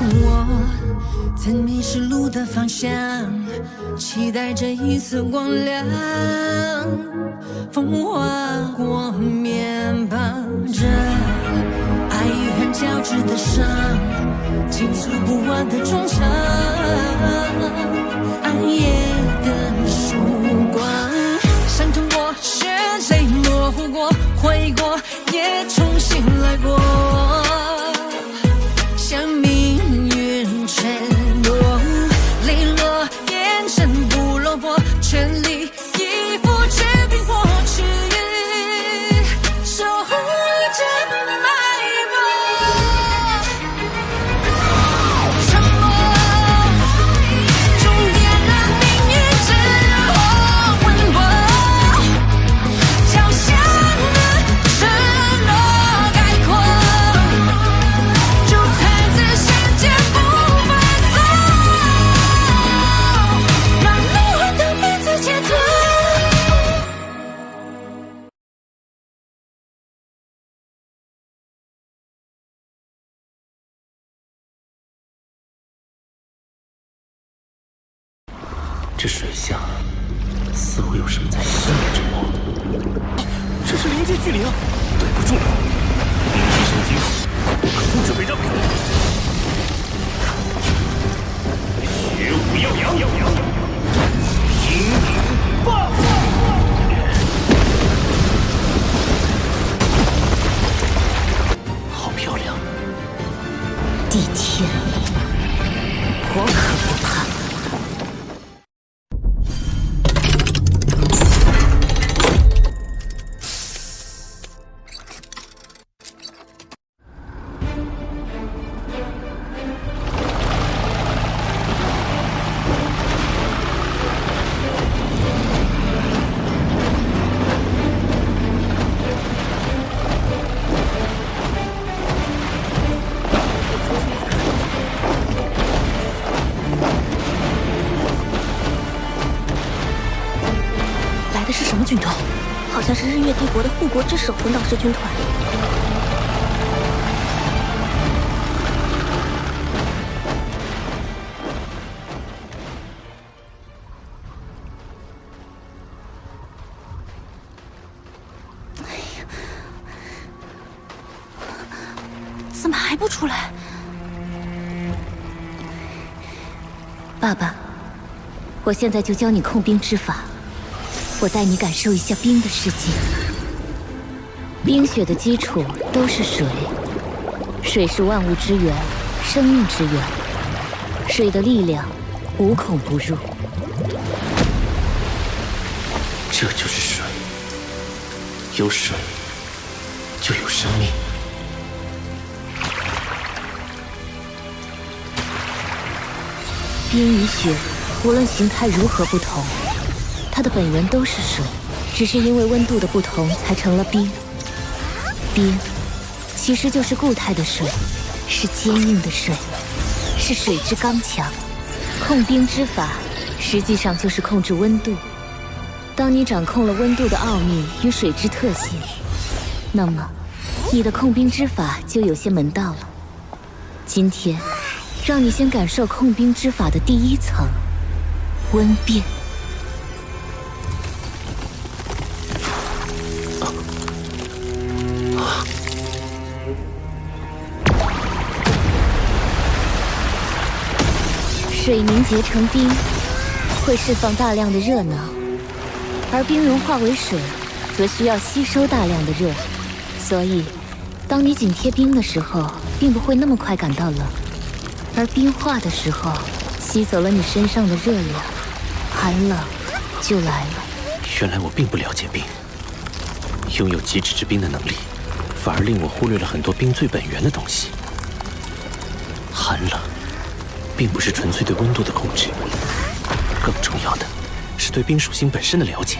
我曾迷失路的方向，期待着一丝光亮。风划过面庞着爱与恨交织的伤，倾诉不完的衷肠。暗夜的曙光，伤痛过，血泪模糊过，回过，也重新来过。向命运承诺，泪落，眼神不落魄，全力以赴去拼过去，守护着脉搏。沉默，终点了命运之后温柔，脚下的承诺概括，就踩在时间不放松，让灵魂都彼此解脱。这水下似乎有什么在吸引着我。这是灵界巨灵，对不住，灵气神经不准备让开。学武耀阳，阴影爆！好漂亮！地天，我可不怕。来的是什么军团？好像是日月帝国的护国之首魂导师军团。哎呀，怎么还不出来？爸爸，我现在就教你控冰之法。我带你感受一下冰的世界。冰雪的基础都是水，水是万物之源，生命之源。水的力量无孔不入。这就是水，有水就有生命。冰与雪，无论形态如何不同，它的本源都是水，只是因为温度的不同才成了冰。冰其实就是固态的水，是坚硬的水，是水之刚强。控冰之法实际上就是控制温度。当你掌控了温度的奥秘与水之特性，那么你的控冰之法就有些门道了。今天让你先感受控冰之法的第一层——温变。水凝结成冰，会释放大量的热能，而冰融化为水，则需要吸收大量的热。所以，当你紧贴冰的时候，并不会那么快感到冷，而冰化的时候，吸走了你身上的热量，寒冷就来了。原来我并不了解冰，拥有极致之冰的能力，反而令我忽略了很多冰最本源的东西。寒冷并不是纯粹对温度的控制，更重要的是对冰属性本身的了解。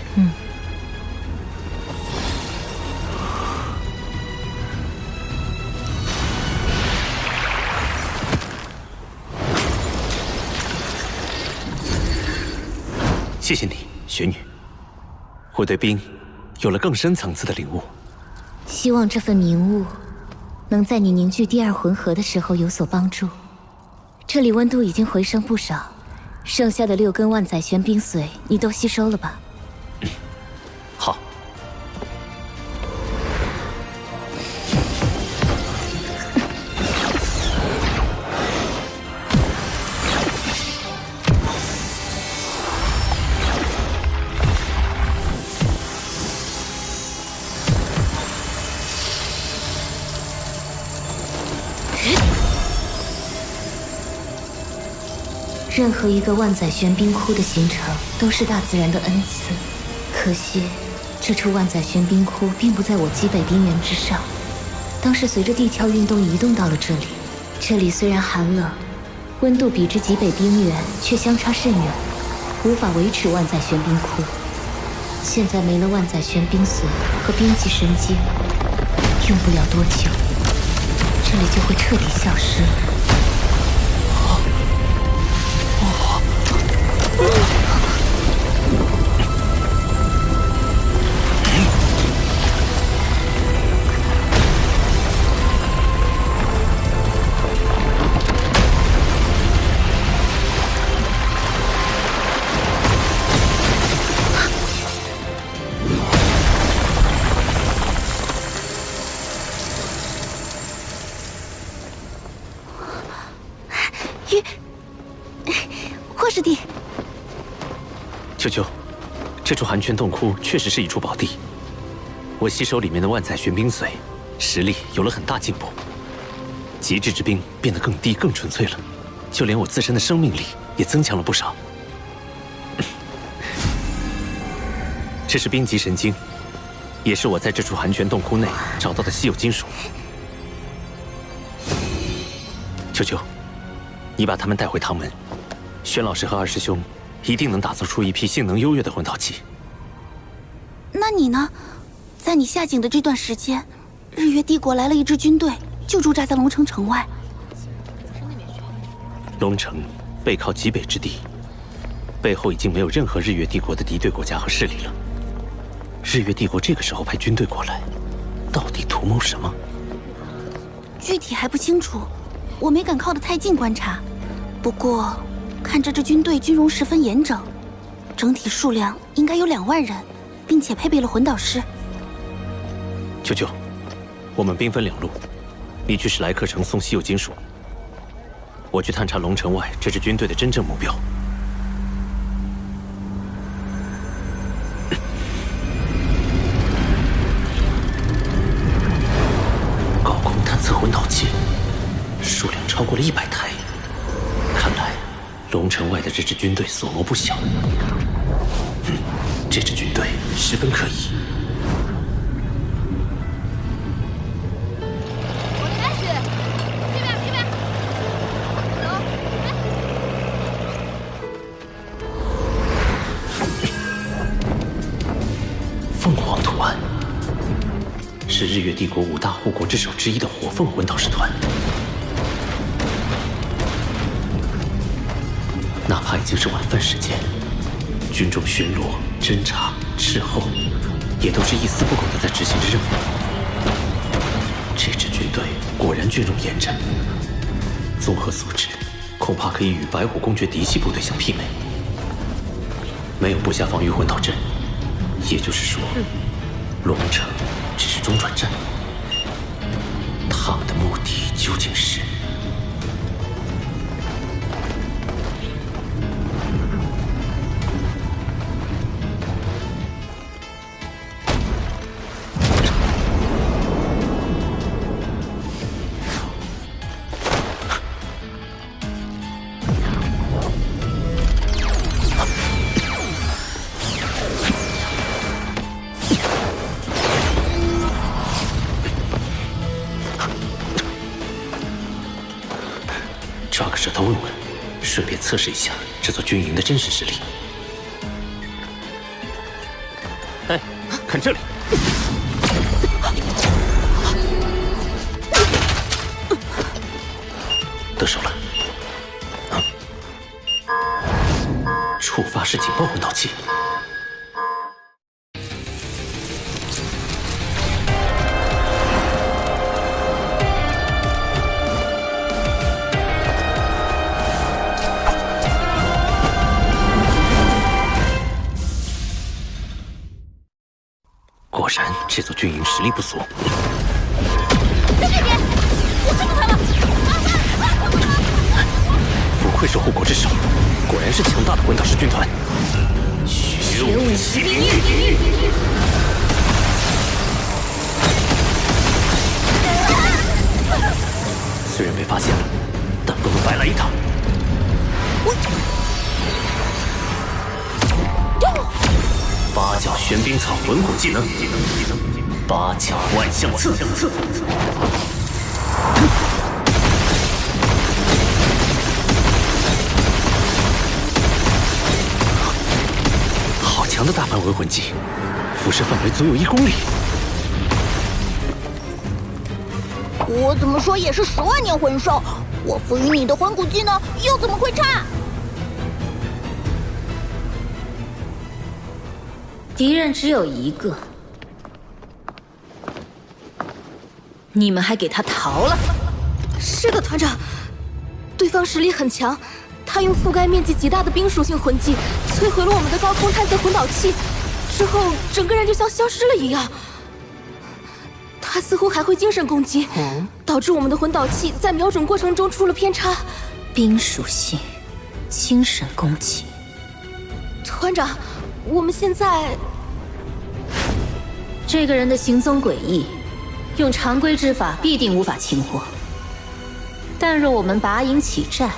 谢谢你，雪女，我对冰有了更深层次的领悟。希望这份明悟能在你凝聚第二魂核的时候有所帮助。这里温度已经回升不少，剩下的6根万载玄冰髓你都吸收了吧？好。任何一个万载玄冰窟的形成，都是大自然的恩赐。可惜，这处万载玄冰窟并不在我极北冰原之上，当时随着地壳运动移动到了这里。这里虽然寒冷，温度比之极北冰原却相差甚远，无法维持万载玄冰窟。现在没了万载玄冰髓和冰级神阶，用不了多久，这里就会彻底消失了。霍师弟，秋秋，这处寒泉洞窟确实是一处宝地。我吸收里面的万载玄冰髓，实力有了很大进步，极致之冰变得更低更纯粹了，就连我自身的生命力也增强了不少。这是冰级神经，也是我在这处寒泉洞窟内找到的稀有金属。秋秋，你把他们带回唐门，轩老师和二师兄一定能打造出一批性能优越的魂导器。那你呢？在你下井的这段时间，日月帝国来了一支军队，就驻扎在龙城城外。龙城背靠极北之地，背后已经没有任何日月帝国的敌对国家和势力了。日月帝国这个时候派军队过来，到底图谋什么？具体还不清楚，我没敢靠得太近观察。不过，看这支军队军容十分严整，整体数量应该有2万人，并且配备了魂导师。秋秋，我们兵分2路，你去史莱克城送稀有金属，我去探查龙城外这支军队的真正目标。高空探测魂导器，数量超过了100台，看来龙城外的这支军队所谋不小。这支军队十分可疑。凤凰图案是日月帝国5大护国之首之一的火凤魂导师团，哪怕已经是晚饭时间，军中巡逻、侦察、斥候，也都是一丝不苟地在执行着任务。这支军队果然军容严整，综合素质恐怕可以与白虎公爵嫡系部队相媲美。没有布下防御魂导阵，也就是说，龙城只是中转站。他们的目的究竟是？抓个舌头问问，顺便测试一下这座军营的真实实力。哎，看这里！得手了。触发式警报魂导器。这座军营实力不俗。在这边，我看到他了！不愧是护国之首，果然是强大的魂导师军团。学武骑兵域。虽然被发现了，但不能白来一趟。八角玄冰草魂骨技能，八角万象刺。好强的大范围魂技，辐射范围足有1公里。我怎么说也是10万年魂兽，我赋予你的魂骨技能又怎么会差？敌人只有一个，你们还给他逃了？是的，团长，对方实力很强，他用覆盖面积极大的冰属性魂技摧毁了我们的高空探测魂导器，之后整个人就像消失了一样。他似乎还会精神攻击，导致我们的魂导器在瞄准过程中出了偏差。冰属性，精神攻击。团长，我们现在……这个人的行踪诡异，用常规之法必定无法擒获。但若我们拔营起寨，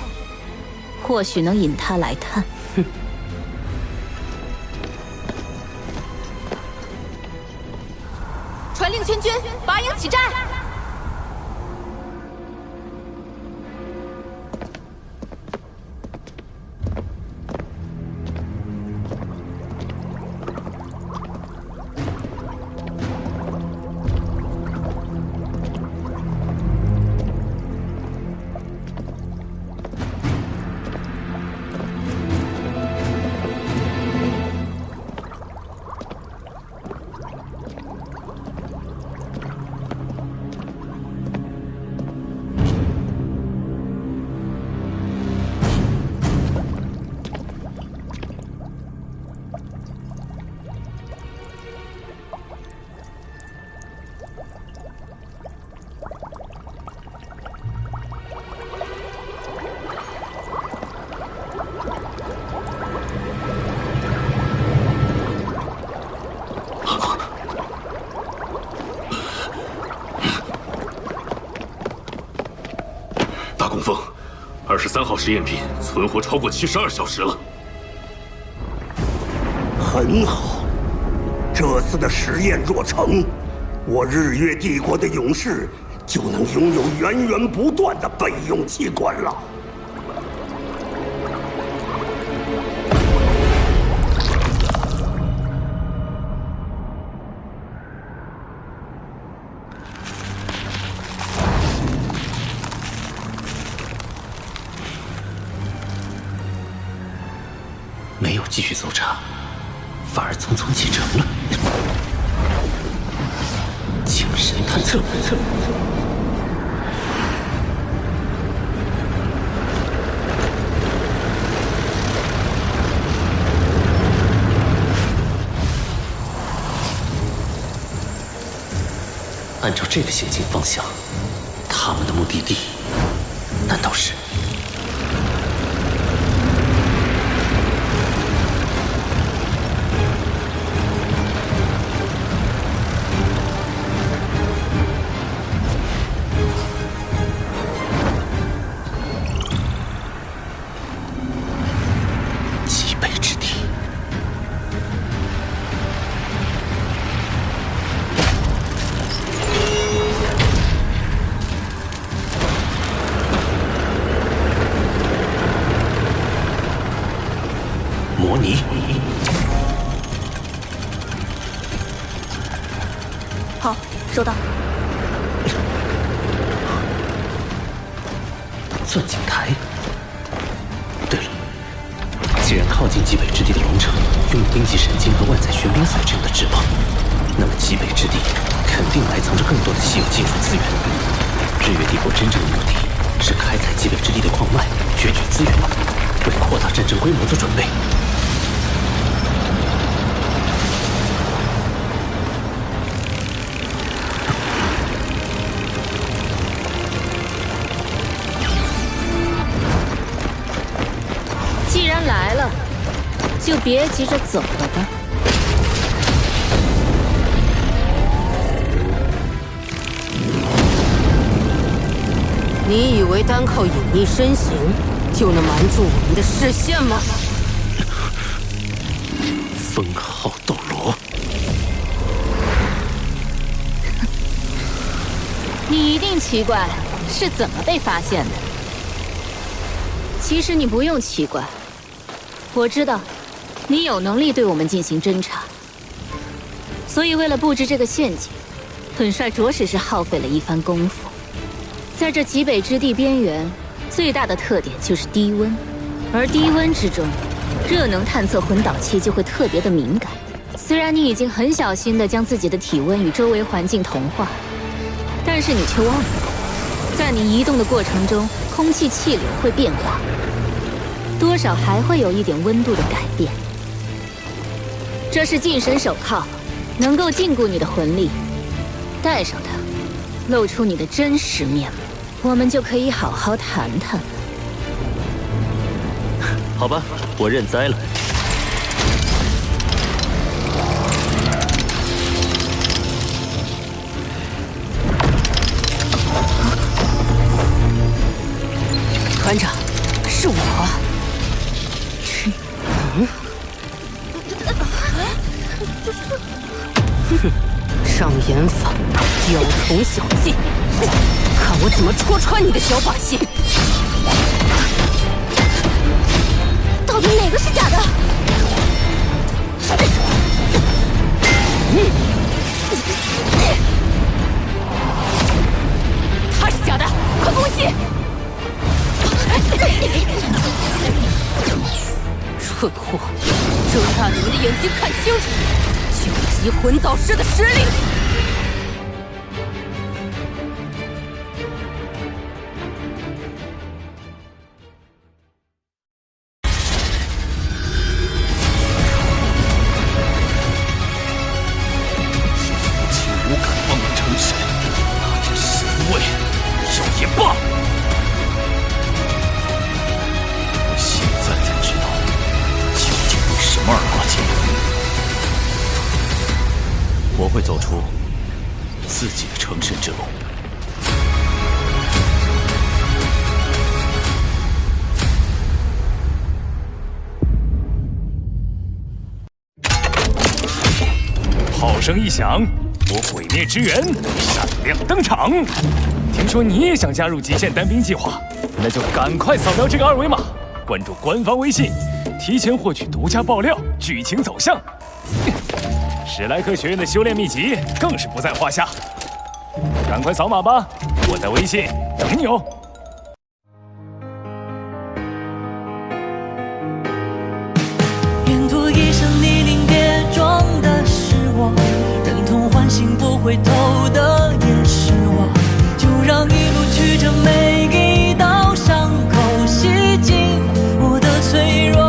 或许能引他来探。哼！传令全军，拔营起寨！大公峰，23号实验品存活超过72小时了。很好，这次的实验若成，我日月帝国的勇士就能拥有源源不断的备用器官了。没有继续搜查，反而匆匆启程了。精神探测，按照这个行进方向，他们的目的地难道是？模拟。好，收到。钻井台。对了，既然靠近极北之地的龙城拥有冰级神经和万载玄冰髓这样的至宝，那么极北之地肯定埋藏着更多的稀有金属资源。日月帝国真正的目的是开采极北之地的矿脉，攫取资源，为扩大战争规模做准备。就别急着走了吧。你以为单靠隐匿身形就能瞒住我们的视线吗？封号斗罗，你一定奇怪是怎么被发现的。其实你不用奇怪，我知道你有能力对我们进行侦查，所以为了布置这个陷阱，本帅着实是耗费了一番功夫。在这极北之地边缘，最大的特点就是低温，而低温之中，热能探测魂导器就会特别的敏感。虽然你已经很小心地将自己的体温与周围环境同化，但是你却忘了，在你移动的过程中，空气气流会变化，多少还会有一点温度的改变。这是禁神手铐，能够禁锢你的魂力，戴上它，露出你的真实面目，我们就可以好好谈谈了。好吧，我认栽了。团长，是我。障眼法，雕虫小技，看我怎么戳穿你的小把戏！到底哪个是假的？他是假的，快攻击！蠢货，睁大你们的眼睛看清楚，究极魂导师的实力！竟无敢帮我成神，拿着神位，要也罢。我现在才知道，究竟为什么而挂结。我会走出自己的成神之路。炮声一响，我毁灭之源闪亮登场。听说你也想加入极限单兵计划，那就赶快扫描这个二维码，关注官方微信，提前获取独家爆料、剧情走向。史莱克学院的修炼秘籍更是不在话下，赶快扫码吧！我在微信等你哦。沿途一身泥泞跌撞的是我，忍痛唤醒不回头的也是我，就让一路曲折每一道伤口洗净我的脆弱。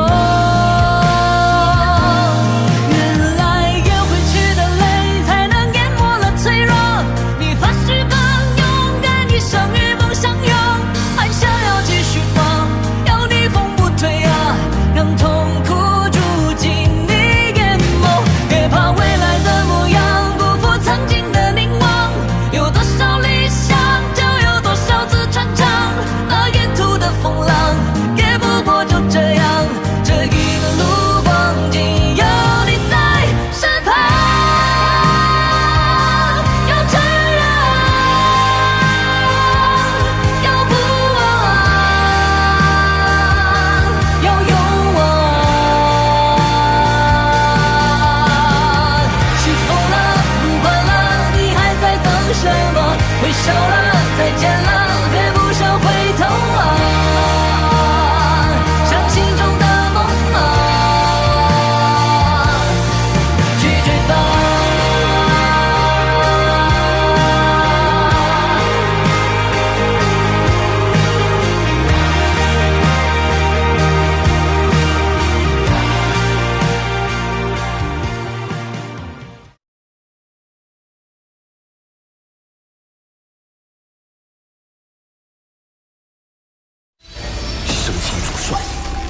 生擒主帅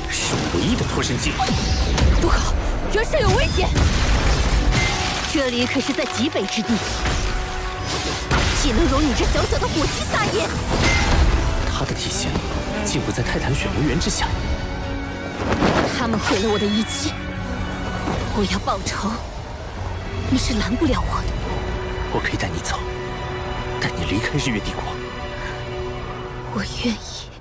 是唯一的脱身计。住口！原神有危险！这里可是在极北之地，岂能容你这小小的火鸡撒野？他的体现竟不在泰坦雪魔园之下。他们毁了我的一切，我要报仇，你是拦不了我的。我可以带你走，带你离开日月帝国。我愿意。